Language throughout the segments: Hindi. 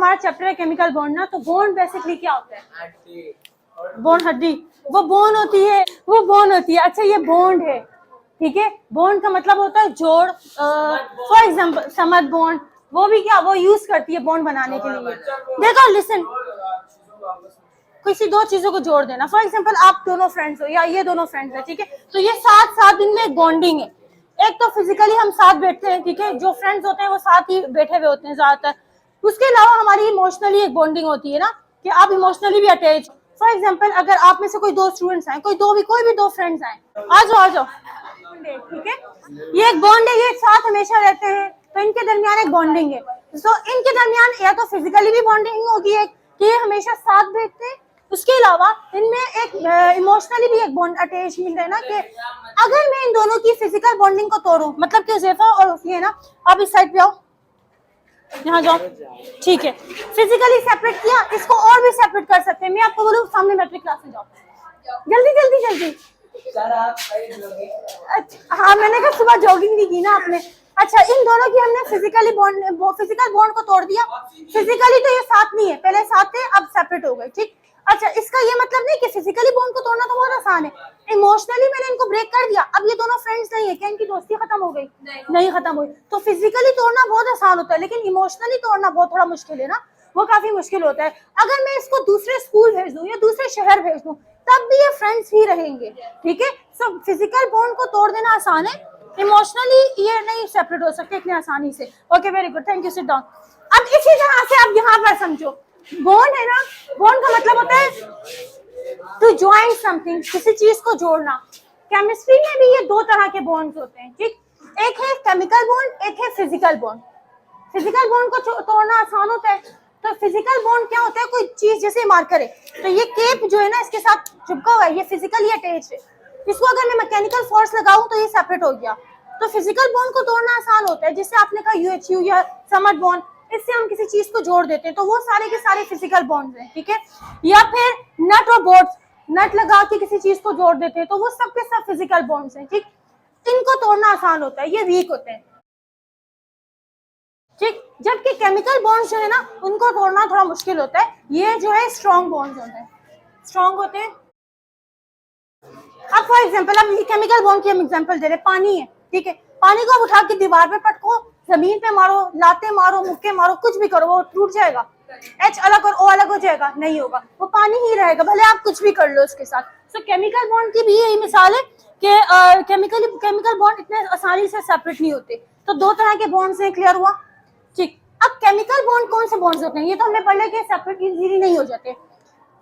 हमारा चैप्टर है केमिकल बॉन्ड ना, तो बॉन्ड बेसिकली क्या होता है? बॉन्ड हड्डी, वो बोन होती है, वो बोन होती है। अच्छा ये बॉन्ड है, ठीक है। बॉन्ड का मतलब होता है जोड़। फॉर एग्जांपल समर बॉन्ड, वो भी क्या, वो यूज करती है बॉन्ड बनाने के लिए। देखो लिसन, किसी दो चीजों को जोड़ देना। फॉर एग्जांपल आप दोनों फ्रेंड्स हो या ये दोनों फ्रेंड्स है, ठीक है, तो ये साथ साथ इनमें एक बॉन्डिंग है। एक तो फिजिकली हम साथ बैठते हैं, ठीक है, जो फ्रेंड्स होते हैं वो साथ ही बैठे हुए होते हैं ज्यादातर। उसके अलावा हमारी इमोशनली एक बॉन्डिंग होती है ना, कि आप इमोशनली भी अटैच। फॉर एग्जाम्पल अगर आप में से कोई दो स्टूडेंट्स आए, कोई भी दो फ्रेंड्स आए, आ जाओ, ठीक है, ये एक बॉन्ड है, ये साथ हमेशा रहते हैं, तो इनके दरमियान एक बॉन्डिंग है। तो इनके दरमियान या तो फिजिकली भी बॉन्डिंग होगी एक, कि ये हमेशा साथ बैठते हैं, उसके अलावा इनमें एक इमोशनली भी एक बॉन्ड अटैचमेंट है ना, कि अगर मैं इन दोनों की फिजिकल बॉन्डिंग को तोड़ूं, मतलब कि ज़ेफा और ये ना, आप इस साइड पे आओ, यहाँ जाओ, ठीक है, फिजिकली सेपरेट किया, इसको और भी सेपरेट कर सकते हैं। मैं आपको बोलूँ सामने मैट्रिक क्लास में जाओ, जल्दी जल्दी जल्दी। अच्छा हाँ, मैंने कहा सुबह जॉगिंग भी की ना आपने। अच्छा, इन दोनों की हमने फिजिकल बॉन्ड को तोड़ दिया। फिजिकली तो ये साथ नहीं है, पहले साथ थे, अब सेपरेट हो गए, ठीक। अच्छा, इसका ये मतलब नहीं कि फिजिकली बॉन्ड को तोड़ना तो बहुत आसान है। इमोशनली मैंने इनको ब्रेक कर दिया, अब ये दोनों फ्रेंड्स नहीं है, क्या इनकी दोस्ती खत्म हो गई? नहीं खत्म हुई। तो फिजिकली तोड़ना बहुत आसान होता है, लेकिन इमोशनली तोड़ना बहुत थोड़ा मुश्किल है ना, वो काफी मुश्किल होता है। अगर मैं इसको दूसरे स्कूल भेज दूं या दूसरे शहर भेज दूं, तब भी ये फ्रेंड्स ही रहेंगे, ठीक है। सो फिजिकल बॉन्ड को तोड़ देना आसान है, इमोशनली ये नहीं सेपरेट हो सकते इतनी आसानी से। Okay, very good, thank you, sit down. अब इसी तरह से आप यहाँ पर समझो, बॉन्ड है ना, बॉन्ड का मतलब होता है टू ज्वाइन समथिंग, किसी चीज को जोड़ना। केमिस्ट्री में भी ये दो तरह के बॉन्ड्स होते हैं, ठीक। एक है केमिकल बॉन्ड, एक है फिजिकल बॉन्ड। फिजिकल बॉन्ड को तोड़ना आसान होता है। तो फिजिकल बॉन्ड क्या होता है, कोई चीज जैसे मार्कर है, तो ये केप जो है ना इसके साथ चिपका हुआ है, ये फिजिकली अटैच है। इसको अगर मैं मैकेनिकल फोर्स लगाऊं तो ये सेपरेट हो गया। तो फिजिकल बॉन्ड को तोड़ना आसान होता है, जिससे आपने कहा यूएचयू या समर बॉन्ड, इससे हम किसी चीज को जोड़ देते हैं, तो वो सारे के सारे फिजिकल बॉन्ड्स हैं, ठीक है। या फिर नट और बोल्ट, नट लगा के किसी चीज को जोड़ देते हैं, तो वो सब के सब फिजिकल बॉन्ड्स हैं, ठीक। इनको तोड़ना आसान होता है, ये वीक होते हैं, ठीक। जबकि केमिकल बॉन्ड्स जो है ना, उनको तोड़ना थोड़ा मुश्किल होता है। ये जो है स्ट्रॉन्ग बॉन्ड्स होते हैं, स्ट्रॉन्ग होते हैं। अब फॉर एग्जांपल, अब केमिकल बॉन्ड की हम एग्जांपल दे रहे हैं, पानी है, ठीक है, पानी को उठा के दीवार पे पटको, जमीन पे मारो, लाते मारो, मुक्के मारो, कुछ भी करो, वो टूट जाएगा? H अलग और O अलग हो जाएगा? नहीं होगा, वो पानी ही रहेगा, भले आप कुछ भी कर लो उसके साथ। सो केमिकल बॉन्ड की भी यही मिसाल है कि केमिकल बॉन्ड इतने आसानी से सेपरेट नहीं होते। तो दो तरह के बॉन्ड्स हैं, क्लियर हुआ, ठीक। अब केमिकल बॉन्ड कौन से बॉन्ड्स होते हैं, ये तो हमने पढ़ लिया कि सेपरेट इजीली नहीं हो जाते।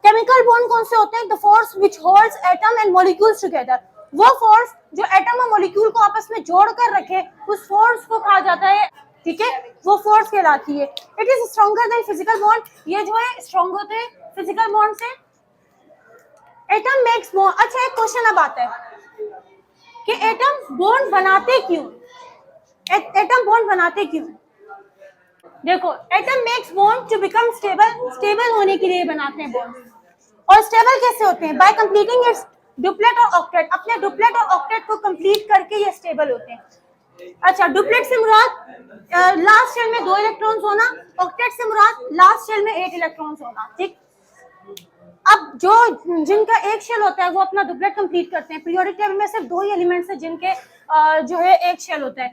केमिकल बॉन्ड कौन से होते हैं? The force which holds atom and molecules together. वो फोर्स जो एटम और मॉलिक्यूल को आपस में जोड़ कर रखे, उस फोर्स को कहा जाता है, ठीक है, वो फोर्स कहलाती है। It is stronger than physical bond, ये जो है स्ट्रॉन्ग होते हैं फिजिकल बॉन्ड से। Atom makes bond. अच्छा, एक क्वेश्चन अब आता है कि एटम बॉन्ड बनाते क्यों? एटम बॉन्ड बनाते क्यों? देखो, atom makes bond to become stable, stable होने के लिए बनाते हैं बॉन्ड। और स्टेबल कैसे होते हैं? बाय कंप्लीटिंग इट्स डुप्लेट और ऑक्टेट। अपने डुप्लेट और ऑक्टेट को कंप्लीट करके ये स्टेबल होते हैं। अच्छा, डुप्लेट से मुराद लास्ट शेल में 2 इलेक्ट्रॉन्स होना, ऑक्टेट से मुराद लास्ट शेल में 8 इलेक्ट्रॉन्स होना, ठीक। अब जो जिनका एक शेल होता है वो अपना डुप्लेट कंप्लीट करते हैं। पीरियोडिक टेबल में सिर्फ 2 ही एलिमेंट्स हैं जिनके जो है एक शेल होता है,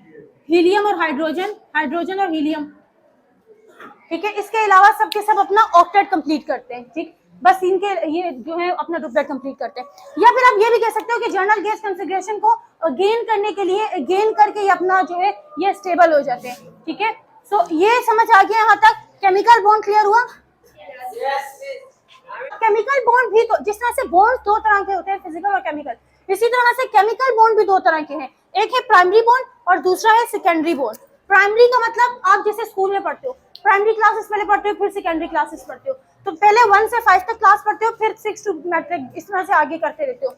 हीलियम और हाइड्रोजन, हाइड्रोजन और हीलियम, ठीक है। इसके अलावा सबके सब अपना ऑक्टेट कंप्लीट करते हैं, ठीक। बस इनके ये जो है अपना डुप्लेट कंप्लीट करते हैं। या फिर आप ये भी कह सकते हो कि जनरल गैस कॉन्फ़िगरेशन को गेन करने के लिए, गेन करके ये अपना जो है ये स्टेबल हो जाते हैं, ठीक है। सो ये समझ आ गया यहाँ तक? केमिकल बॉन्ड क्लियर हुआ? केमिकल बॉन्ड भी तो, जिस तरह से बॉन्ड 2 तरह के होते हैं, फिजिकल और केमिकल, इसी तरह से केमिकल बॉन्ड भी 2 तरह के हैं। एक है प्राइमरी बॉन्ड और दूसरा है सेकेंडरी बॉन्ड। प्राइमरी का मतलब आप जैसे स्कूल में पढ़ते हो, प्राइमरी क्लासेस पहले पढ़ते हो, फिर सेकेंडरी क्लासेस पढ़ते हो। तो पहले 1 से 5 तक क्लास पढ़ते हो, फिर 6 टू मैट्रिक, इस तरह से आगे करते रहते हो।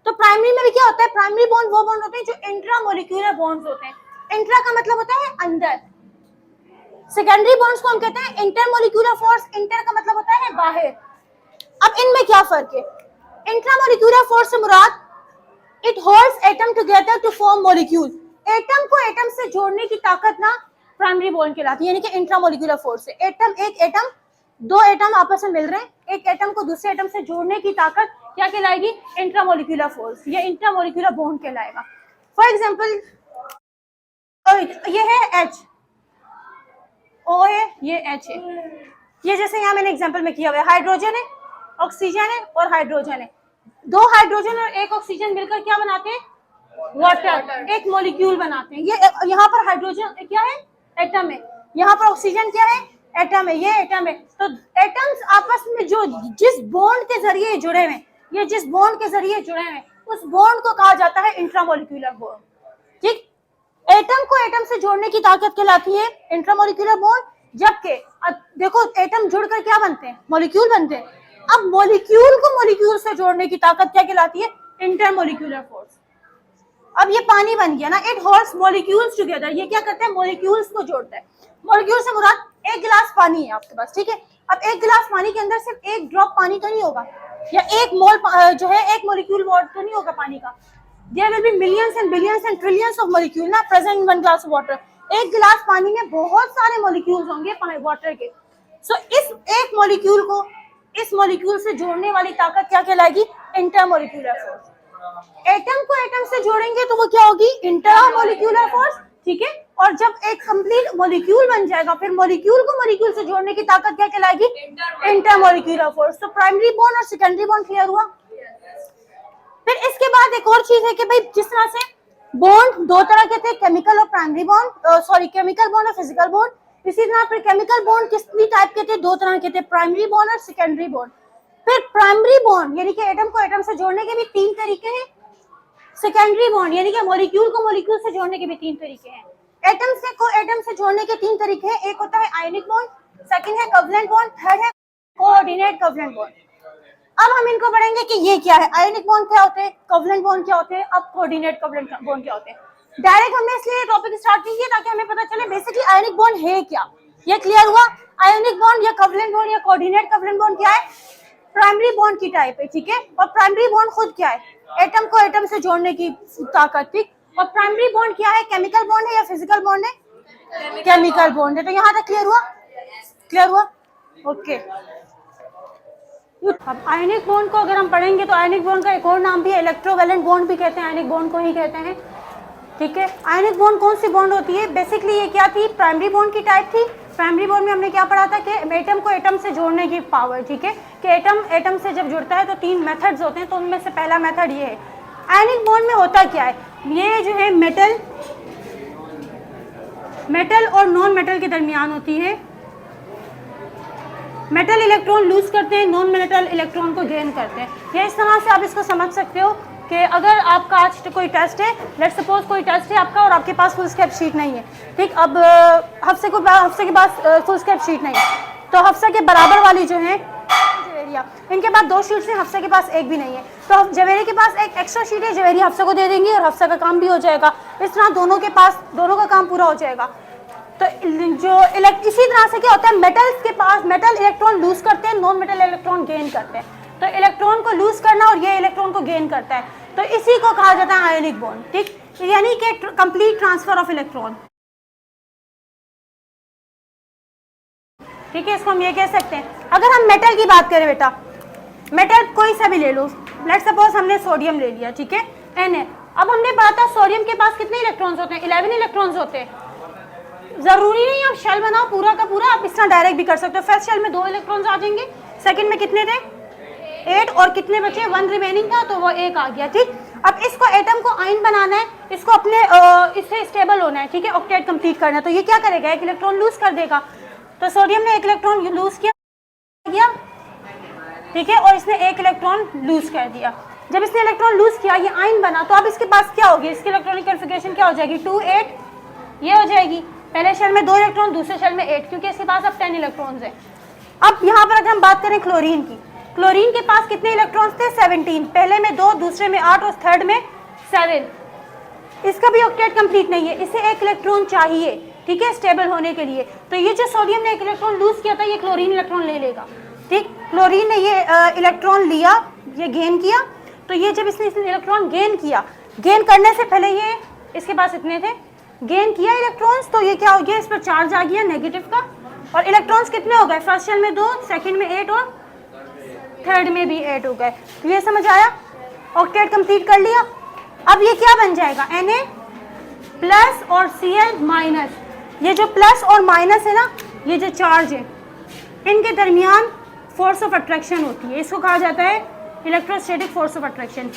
तो प्राइमरी में भी क्या होता है? प्राइमरी बॉन्ड वो बॉन्ड होते हैं जो इंट्रा मोलिक्यूलर बॉन्ड्स होते हैं। इंट्रा का मतलब होता है अंदर। सेकेंडरी बॉन्ड्स को हम कहते हैं इंटर मोलिक्यूलर फोर्स। इंटर का मतलब होता है बाहर। अब इनमें क्या फर्क है? इंट्रा मोलिक्यूलर फोर्स से मुराद it holds atom together to form molecule. Atom को एटम से जोड़ने की ताकत ना प्राइमरी बॉन्ड कहलाती है, यानी कि इंट्रामोलिकुलर फोर्स से दो एटम आपस में मिल रहे हैं, एक एटम को दूसरे एटम से जोड़ने की ताकत क्या कहलाएगी? इंट्रामोलिकुलर फोर्स, ये इंट्रामोलिकुलर बॉन्ड कहलाएगा। फॉर एग्जांपल ये है H, O है, ये H है, ये जैसे यहाँ मैंने एग्जांपल में किया हुआ है, हाइड्रोजन है, ऑक्सीजन है और हाइड्रोजन है। दो हाइड्रोजन और एक ऑक्सीजन मिलकर क्या बनाते हैं? वाटर, एक मॉलिक्यूल बनाते हैं। ये यहाँ पर हाइड्रोजन क्या है? एटम है। यहाँ पर ऑक्सीजन क्या है? एटम है, ये एटम है। तो एटम्स आपस में जो जिस बॉन्ड के जरिए जुड़े हुए, ये जिस बॉन्ड के जरिए जुड़े हुए, उस बॉन्ड को कहा जाता है इंट्रामोलिक्यूलर बॉन्ड। ठीक, एटम को एटम से जोड़ने की ताकत कहलाती है इंट्रामोलिक्यूलर बॉन्ड, जबकि देखो एटम जुड़कर क्या बनते हैं? मॉलिक्यूल बनते हैं। अब मॉलिक्यूल को मॉलिक्यूल से जोड़ने की ताकत क्या कहलाती है? Intermolecular force. अब ये पानी बन गया ना, इट होल्ड्स मॉलिक्यूल्स टुगेदर, ये क्या करता है? मॉलिक्यूल्स को जोड़ता है। मॉलिक्यूल से मुराद एक गिलास पानी है आपके पास, ठीक है। अब एक गिलास पानी के अंदर सिर्फ एक ड्रॉप पानी तो नहीं होगा, या एक मोल जो है एक मॉलिक्यूल वाटर तो नहीं होगा पानी का। There will be millions and billions and trillions of molecule ना present in one glass of water. एक गिलास पानी में बहुत सारे मॉलिक्यूल्स होंगे वाटर के। सो इस एक मॉलिक्यूल को इस मॉलिक्यूल से जोड़ने वाली ताकत क्या कहलाएगी? Intermolecular force. एटम को एटम से जोड़ेंगे तो वो क्या होगी? इंटरमोलिक्यूलर फोर्स, ठीक है। और जब एक कंप्लीट मॉलिक्यूल बन जाएगा, फिर मॉलिक्यूल को मॉलिक्यूल से जोड़ने की ताकत क्या कहलाएगी? Intermolecular force. तो प्राइमरी बॉन्ड और सेकेंडरी बॉन्ड क्लियर हुआ। फिर इसके बाद एक और चीज है कि भाई जिस तरह से बॉन्ड दो तरह के थे, केमिकल और प्राइमरी बॉन्ड, केमिकल बॉन्ड और फिजिकल बॉन्ड, इसी तरह फिर केमिकल बॉन्ड कितनी टाइप के थे? दो तरह के थे, प्राइमरी बॉन्ड और सेकेंडरी बॉन्ड। फिर प्राइमरी बॉन्ड यानी कि एटम को एटम से जोड़ने के भी तीन तरीके हैं। सेकेंडरी बॉन्ड यानी कि मॉलिक्यूल को मॉलिक्यूल से जोड़ने के भी तीन तरीके हैं। एटम से जोड़ने के तीन तरीके हैं। एक होता है आयनिक बॉन्ड, सेकंड है कोवलेंट बॉन्ड, थर्ड है कोऑर्डिनेट कोवलेंट बॉन्ड। अब हम इनको पढ़ेंगे कि ये क्या है, आयनिक बॉन्ड क्या होते हैं, कोवलेंट बॉन्ड क्या होते हैं, अब कोऑर्डिनेट कोवलेंट बॉन्ड क्या होते हैं। डायरेक्ट हमने इसलिए टॉपिक स्टार्ट नहीं किया ताकि हमें पता चले बेसिकली आयनिक बॉन्ड है क्या। ये क्लियर हुआ? आयनिक बॉन्ड या कोवलेंट बॉन्ड या कोऑर्डिनेट कोवलेंट बॉन्ड क्या है? प्राइमरी बॉन्ड की टाइप है, ठीक है। और प्राइमरी बॉन्ड खुद क्या है? एटम को एटम से जोड़ने की ताकत, ठीक। और प्राइमरी बॉन्ड क्या है? केमिकल बॉन्ड है या फिजिकल बॉन्ड है? केमिकल बॉन्ड है। तो यहाँ तक क्लियर हुआ? क्लियर हुआ? ओके। अब आयनिक बॉन्ड को अगर हम पढ़ेंगे तो आयनिक बॉन्ड का एक और नाम भी है, इलेक्ट्रोवैलेंट बॉन्ड भी कहते हैं, आयनिक बॉन्ड को ही कहते हैं, ठीक है। आयनिक बॉन्ड कौन सी बॉन्ड होती है? बेसिकली ये क्या थी? प्राइमरी बॉन्ड की टाइप थी। प्राइमरी बॉन्ड में हमने क्या पढ़ा था कि एटम को एटम से जोड़ने की पावर, ठीक है, कि एटम एटम से जब जुड़ता है तो तीन मेथड्स होते हैं, तो उनमें से पहला मेथड ये है। आयनिक बॉन्ड में होता क्या है? ये जो है मेटल और नॉन मेटल के दरमियान होती है। मेटल इलेक्ट्रॉन लूज करते हैं, नॉन मेटल इलेक्ट्रॉन को गेन करते हैं। ये इस तरह से आप इसको समझ सकते हो कि अगर आपका आज कोई टेस्ट है, लेट्स सपोज कोई टेस्ट है आपका और आपके पास फुल स्केप शीट नहीं है, ठीक। अब हफ्ते के बाद फुल स्केप शीट नहीं है, तो हफ्ते के बराबर वाली जो है जवेरिया, इनके पास दो शीट्स हैं, हफ्ते के पास एक भी नहीं है, तो जवेरी के पास एक एक्स्ट्रा शीट है, जवेरी हफ्ते को दे देंगे और हफ्ते का काम भी हो जाएगा। इस तरह दोनों का काम पूरा हो जाएगा। तो जो इसी तरह से क्या होता है, मेटल्स के पास मेटल इलेक्ट्रॉन लूज करते हैं, नॉन मेटल इलेक्ट्रॉन गेन करते हैं। तो इलेक्ट्रॉन को लूज करना और ये इलेक्ट्रॉन को गेन करता है, तो इसी को कहा जाता है आयनिक बॉन्ड, ठीक। यानी कि कंप्लीट ट्रांसफर ऑफ इलेक्ट्रॉन, ठीक है, इसको हम ये कह सकते हैं। अगर हम मेटल की बात करें बेटा, मेटल कोई सा भी ले लो, लेट्स सपोज हमने सोडियम ले लिया, ठीक है, Na। अब हमने पढ़ा था सोडियम के पास कितने इलेक्ट्रॉन्स होते हैं? 11 इलेक्ट्रॉन्स होते हैं। जरूरी नहीं आप शेल बनाओ पूरा का पूरा, आप इस तरह डायरेक्ट भी कर सकते हो। फर्स्ट शेल में 2 इलेक्ट्रॉन्स आ जाएंगे, सेकंड में कितने थे? 8, और कितने बचे? 1 रिमेनिंग था, तो वो 1 आ गया, ठीक। अब इसको एटम को आयन बनाना है, इसको अपने इससे स्टेबल होना है, ठीक है, ऑक्टेट कंप्लीट करना है। तो ये क्या करेगा? एक इलेक्ट्रॉन लूज कर देगा। तो सोडियम ने एक इलेक्ट्रॉन लूज किया, ठीक है, और इसने एक इलेक्ट्रॉन लूज कर दिया। जब इसने इलेक्ट्रॉन लूज किया, ये आयन बना, तो अब इसके पास क्या होगी? इसकी इलेक्ट्रॉनिक कॉन्फ़िगरेशन क्या हो जाएगी? 2 8 ये हो जाएगी। पहले शेल में 2 इलेक्ट्रॉन, दूसरे शेल में 8, क्योंकि इसके पास अब 10 इलेक्ट्रॉन्स हैं। अब यहाँ पर अगर हम बात करें क्लोरीन की, क्लोरीन के पास कितने इलेक्ट्रॉन्स थे? 17। पहले में 2, दूसरे में 8 और थर्ड में 7। इसका भी ऑक्टेट कंप्लीट नहीं है, इसे एक इलेक्ट्रॉन चाहिए, ठीक है, स्टेबल होने के लिए। तो ये जो सोडियम ने एक इलेक्ट्रॉन लूज किया था, ये क्लोरीन इलेक्ट्रॉन ले लेगा, ठीक। क्लोरीन ने ये इलेक्ट्रॉन लिया, ये गेन किया। तो ये जब इसने इलेक्ट्रॉन गेन किया, गेन करने से पहले ये इसके पास इतने थे, गेन किया इलेक्ट्रॉन्स, तो ये क्या हो गया, इस पर चार्ज आ गया नेगेटिव का, और इलेक्ट्रॉन्स कितने हो गए, फर्स्ट शेल में 2, सेकंड में 8 और थर्ड में भी 8 हो गए। तो ये समझ आया, ऑक्टेट कंप्लीट कर लिया। अब ये क्या बन जाएगा, Na प्लस और Cl माइनस। ये जो प्लस और माइनस है ना, ये जो चार्ज है, इनके दरमियान फोर्स ऑफ अट्रैक्शन होती है, इसको कहा जाता है इलेक्ट्रोस्टैटिक फोर्स ऑफ अट्रैक्शन।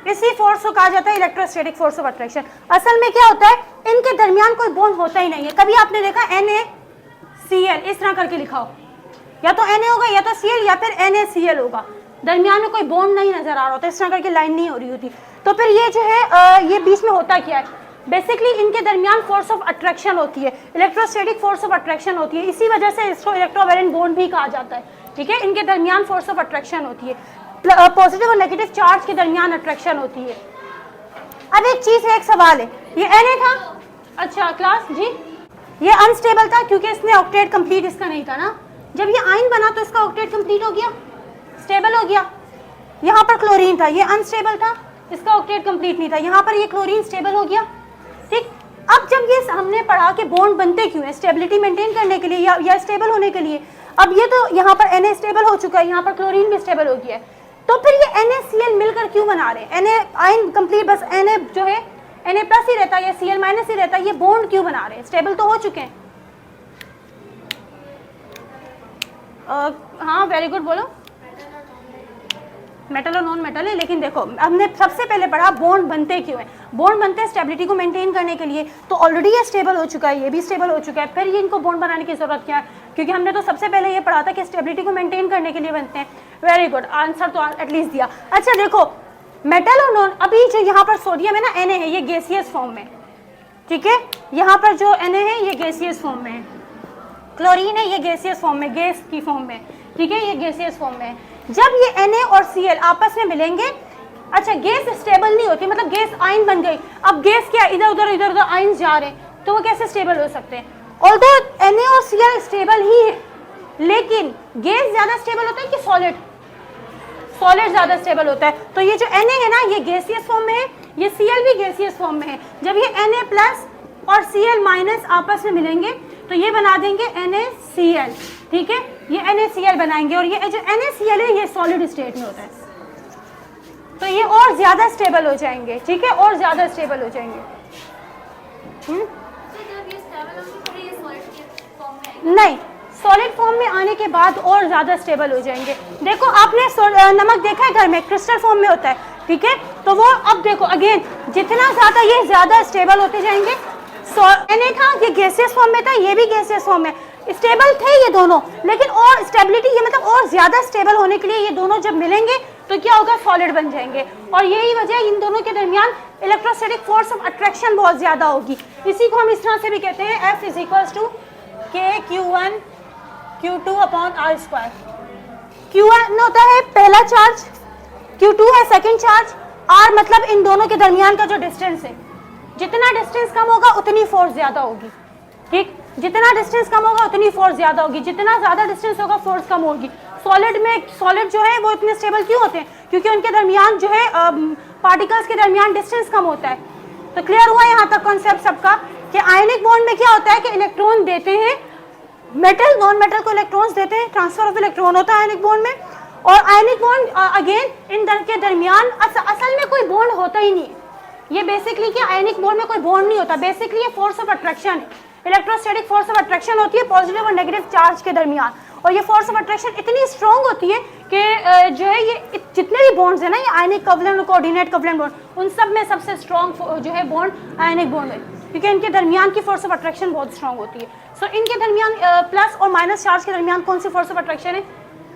इसी फोर्स को कहा जाता है इलेक्ट्रोस्टैटिक फोर्स ऑफ अट्रैक्शन। असल में क्या होता है, इनके दरमियान कोई बॉन्ड होता ही नहीं है। कभी आपने देखा NaCl इस तरह करके लिखा हो, या तो Na होगा या तो Cl या फिर NaCl होगा, दरमियान में कोई बॉन्ड नहीं नजर आ रहा होता, इस तरह करके लाइन नहीं हो रही होती। तो फिर ये जो है ये बीच में होता क्या है, बेसिकली इनके दरमियान फोर्स ऑफ अट्रैक्शन होती है, इलेक्ट्रोस्टैटिक फोर्स ऑफ अट्रैक्शन होती है। इसी वजह से इसको इलेक्ट्रोवैलेंट बॉन्ड भी कहा जाता है, ठीक है। इनके दरमियान फोर्स ऑफ अट्रैक्शन होती है, पॉजिटिव और नेगेटिव चार्ज के दरमियान अट्रैक्शन होती है। अब एक चीज है, एक सवाल है, ये Na था, अच्छा क्लास जी, ये अनस्टेबल था क्योंकि इसने ऑक्टेट कंप्लीट इसका नहीं था ना। जब ये आयन बना तो इसका ऑक्टेट कंप्लीट हो गया, स्टेबल हो गया। यहाँ पर क्लोरीन था, ये अनस्टेबल था, इसका ऑक्टेट कंप्लीट नहीं था। यहाँ पर ये क्लोरीन स्टेबल हो गया, ठीक। अब जब ये हमने पढ़ा कि बॉन्ड बनते क्यों है, स्टेबिलिटी मेंटेन करने के लिए या स्टेबल होने के लिए। अब ये तो यहाँ पर Na स्टेबल हो चुका है, यहाँ पर क्लोरीन भी स्टेबल हो गया है, तो फिर ये NaCl मिलकर क्यों बना रहे हैं, Na आयन कंप्लीट, बस Na जो है Na प्लस ही रहता है या Cl माइनस ही रहता है, ये बॉन्ड क्यों बना रहे हैं, स्टेबल तो हो चुके हैं। हाँ वेरी गुड, बोलो। मेटल और नॉन मेटल है, लेकिन देखो हमने सबसे पहले पढ़ा बॉन्ड बनते क्यों है। बॉन्ड बनते हैं स्टेबिलिटी को मेंटेन करने के लिए, तो ऑलरेडी ये स्टेबल हो चुका है, ये भी स्टेबल हो चुका है, फिर ये इनको बॉन्ड बनाने की जरूरत क्या है, क्योंकि हमने तो सबसे पहले ये पढ़ा था कि स्टेबिलिटी को मेंटेन करने के लिए बनते हैं। वेरी गुड, आंसर तो एटलीस्ट दिया। अच्छा देखो, मेटल और नॉन, अभी जो यहाँ पर सोडियम है ना, Na है, ये गैसियस फॉर्म में, ठीक है। यहाँ पर जो Na है ये गैसियस फॉर्म में है, क्लोरीन है ये गैसियस फॉर्म में, गैस की फॉर्म में, ठीक है, ये गैसियस फॉर्म में है। जब ये Na और Cl आपस में मिलेंगे, अच्छा गैस स्टेबल नहीं होती, मतलब गैस आयन बन गई। अब गैस क्या इधर उधर आयन जा रहे हैं, तो वो कैसे स्टेबल हो सकते हैं। ऑल्दो Na और Cl स्टेबल ही है, लेकिन गैस ज्यादा स्टेबल होता है कि सॉलिड, सॉलिड ज्यादा स्टेबल होता है। तो ये जो Na है ना, ये गैसियस फॉर्म में है, ये Cl भी गैसियस फॉर्म में है। जब ये Na प्लस और Cl माइनस आपस में मिलेंगे तो ये बना देंगे NaCl, ठीक है, ये NaCl बनाएंगे, और ये जो NaCl है ये सॉलिड स्टेट में होता है, तो ये और ज्यादा स्टेबल हो जाएंगे, ठीक है, और ज्यादा स्टेबल हो जाएंगे। नहीं, सॉलिड फॉर्म में आने के बाद और ज्यादा स्टेबल हो जाएंगे। देखो आपने नमक देखा है घर में, क्रिस्टल फॉर्म में होता है, ठीक है, तो वो अब देखो अगेन जितना ज्यादा ये ज्यादा स्टेबल होते जाएंगे। Na था, ये गैसियस फॉर्म में था, ये भी गैसियस फॉर्म में, स्टेबल थे ये दोनों, लेकिन और स्टेबिलिटी ये मतलब और ज्यादा स्टेबल होने के लिए ये दोनों जब मिलेंगे तो क्या होगा, सॉलिड बन जाएंगे। और यही वजह इन दोनों के दरमियान इलेक्ट्रोस्टैटिक फोर्स ऑफ अट्रैक्शन बहुत ज्यादा होगी। इसी को हम इस तरह से भी कहते हैं, F = KQ1 Q2/R²। Q1 होता है पहला चार्ज, Q2 है सेकंड चार्ज, R मतलब इन दोनों के दरमियान का जो डिस्टेंस है, जितना डिस्टेंस कम होगा उतनी फोर्स ज्यादा होगी, ठीक, जितना डिस्टेंस कम होगा उतनी फोर्स ज्यादा होगी, जितना ज्यादा डिस्टेंस होगा फोर्स कम होगी। सॉलिड जो है वो इतने स्टेबल क्यों होते हैं, क्योंकि उनके दरमियान जो है पार्टिकल्स के दरमियान डिस्टेंस कम होता है। तो क्लियर हुआ यहाँ तक कॉन्सेप्ट सबका, कि आयनिक बॉन्ड में क्या होता है कि इलेक्ट्रॉन देते हैं, मेटल नॉन मेटल को इलेक्ट्रॉन्स देते हैं, ट्रांसफर ऑफ इलेक्ट्रॉन होता है आयनिक बॉन्ड में। और आयनिक बॉन्ड अगेन इन के दरमियान असल में कोई बॉन्ड होता ही नहीं है, ये बेसिकली क्या आयनिक बॉन्ड में कोई बॉन्ड नहीं होता, बेसिकली ये फोर्स ऑफ अट्रैक्शन है, इलेक्ट्रोस्टैटिक फोर्स ऑफ अट्रैक्शन होती है पॉजिटिव और नेगेटिव चार्ज के दरमियान। और ये फोर्स ऑफ अट्रैक्शन इतनी स्ट्रॉन्ग होती है कि जो है ये जितने भी बॉन्ड्स है ना, ये आयनिक कोवलेंट और कोऑर्डिनेट कोवलेंट बॉन्ड, उन सब में सबसे स्ट्रॉन्ग जो है बॉन्ड आयनिक बॉन्ड है, क्योंकि इनके दरमियान की फोर्स ऑफ अट्रैक्शन बहुत स्ट्रॉन्ग होती है। सो इनके दरमियान प्लस और माइनस चार्ज के दरमियान कौन सी फोर्स ऑफ अट्रैक्शन है,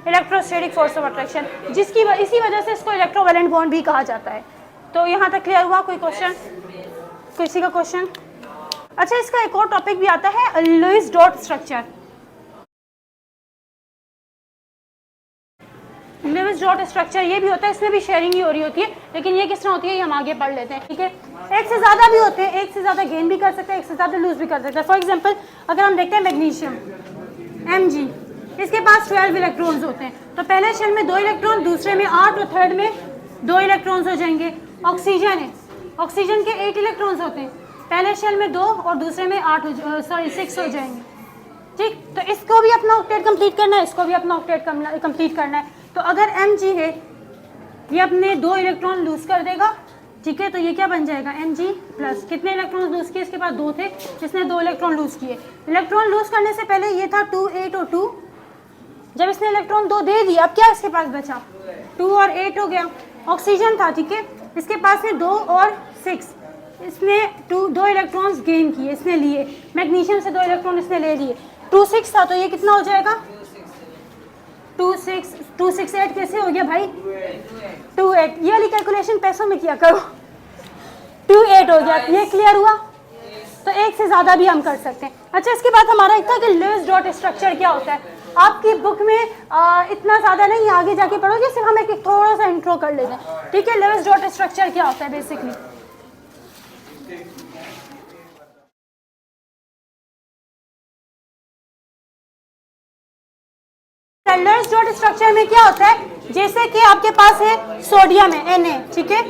इलेक्ट्रोस्टैटिक फोर्स ऑफ अट्रैक्शन, जिसकी इसी वजह से इसको इलेक्ट्रोवैलेंट बॉन्ड भी कहा जाता है। तो यहाँ तक क्लियर हुआ, कोई क्वेश्चन, किसी का क्वेश्चन? अच्छा, इसका एक और टॉपिक भी आता है, Lewis dot structure. Lewis dot structure ये भी होता है, इसमें भी शेयरिंग ही हो रही होती है, लेकिन ये किस तरह होती है ये हम आगे पढ़ लेते हैं, ठीक है। एक से ज्यादा भी होते हैं, एक से ज्यादा गेन भी कर सकते हैं, एक से ज्यादा लूज भी कर सकते हैं। फॉर एग्जांपल अगर हम देखते हैं मैग्नीशियम Mg, इसके पास 12 इलेक्ट्रॉन्स होते हैं, तो पहले शेल में 2 इलेक्ट्रॉन, दूसरे में 8 और थर्ड में 2 इलेक्ट्रॉन्स हो जाएंगे। ऑक्सीजन है, ऑक्सीजन के 8 इलेक्ट्रॉन्स होते हैं, पहले शेल में 2 और दूसरे में 6 हो जाएंगे। ठीक, तो इसको भी अपना ऑक्टेट कंप्लीट करना है, इसको भी अपना ऑक्टेट कंप्लीट करना है। तो अगर Mg है ये अपने 2 इलेक्ट्रॉन लूज कर देगा, ठीक है, तो ये क्या बन जाएगा Mg प्लस, कितने इलेक्ट्रॉन लूज किए, इसके पास 2 थे, इसने 2 इलेक्ट्रॉन लूज किए। इलेक्ट्रॉन लूज करने से पहले ये था 2 8 और 2, जब इसने इलेक्ट्रॉन 2 दे दिया, अब क्या इसके पास बचा, 2 और 8 हो गया। ऑक्सीजन था, ठीक है, इसके पास है 2 और 6, इसने 2 इलेक्ट्रॉन्स गेन किए, इसने लिए। मैग्नीशियम से 2 इलेक्ट्रॉन इसने ले लिए, 2 6 था, तो ये कितना हो जाएगा 2 6 8 कैसे हो गया भाई 2 8, ये वाली कैलकुलेशन पैसों में किया करो। 2 8 हो गया, ये क्लियर हुआ। तो एक से ज़्यादा भी हम कर सकते हैं। अच्छा, इसके बाद हमारा एक था कि लेविस डॉट स्ट्रक्चर क्या होता है। आपकी बुक में इतना ज़्यादा नहीं, आगे जाके पढ़ोगे, सिर्फ हम एक थोड़ा सा इंट्रो कर लेते हैं, ठीक है। लेविस डॉट स्ट्रक्चर क्या होता है बेसिकली, लेविस डॉट स्ट्रक्चर में क्या होता है, जैसे कि आपके पास है सोडियम है Na, ठीक है,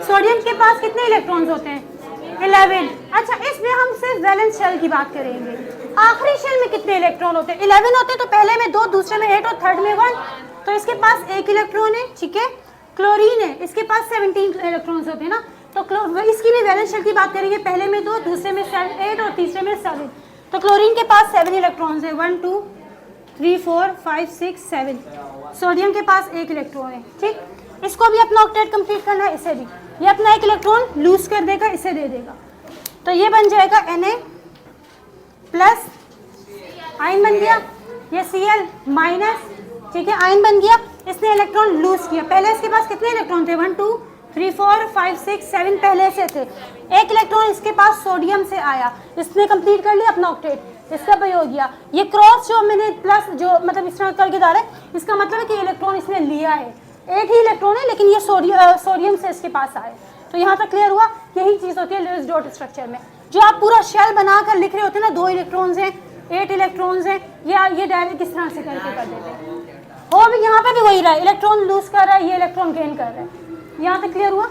सोडियम के पास कितने इलेक्ट्रॉन्स होते हैं 11। अच्छा, इसमें हम सिर्फ वैलेंस शेल की बात करेंगे। आखिरी शेल में कितने इलेक्ट्रॉन होते हैं 11 होते हैं, तो पहले में 2, दूसरे में 8 और थर्ड में 1, तो इसके पास 1 इलेक्ट्रॉन है, ठीक है। क्लोरीन है, इसके पास 17 इलेक्ट्रॉन्स होते हैं ना, तो इसकी भी वैलेंस शेल की बात करेंगे, पहले में 2, दूसरे में 8 और तीसरे में 7, तो क्लोरीन के पास 7 इलेक्ट्रॉन्स है, 1 2 3 4 5 6 7। सोडियम के पास 1 इलेक्ट्रॉन है, ठीक। इसको भी अपना ऑक्टेट कंप्लीट करना है, इसे भी ये अपना 1 इलेक्ट्रॉन लूज कर देगा, इसे दे देगा, तो ये बन जाएगा Na प्लस, आयन बन गया, ये Cl माइनस, ठीक है, आयन बन गया। इसने इलेक्ट्रॉन लूज किया, पहले इसके पास कितने इलेक्ट्रॉन थे 1 2 3 4 5 6 7 पहले से थे, 1 इलेक्ट्रॉन इसके पास सोडियम से आया, इसने कंप्लीट कर लिया अपना ऑक्टेट, इसका भी हो गया। ये क्रॉस जो मैंने प्लस जो मतलब इस तरह करके डाला है, इसका मतलब है कि इलेक्ट्रॉन इसने लिया है, 1 ही इलेक्ट्रॉन है, लेकिन ये सोडियम से इसके पास आए। तो यहाँ तक क्लियर हुआ, यही चीज़ होती है लेविस डॉट स्ट्रक्चर में। जो आप पूरा शेल बनाकर लिख रहे होते हैं ना, 2 इलेक्ट्रॉन्स हैं 8 इलेक्ट्रॉन्स हैं, ये डायरेक्ट किस तरह से करके कर देते हैं। और भी यहाँ पे भी वही रहा है, इलेक्ट्रॉन लूज कर रहा है, ये इलेक्ट्रॉन गेन कर रहा है। यहाँ तक क्लियर हुआ।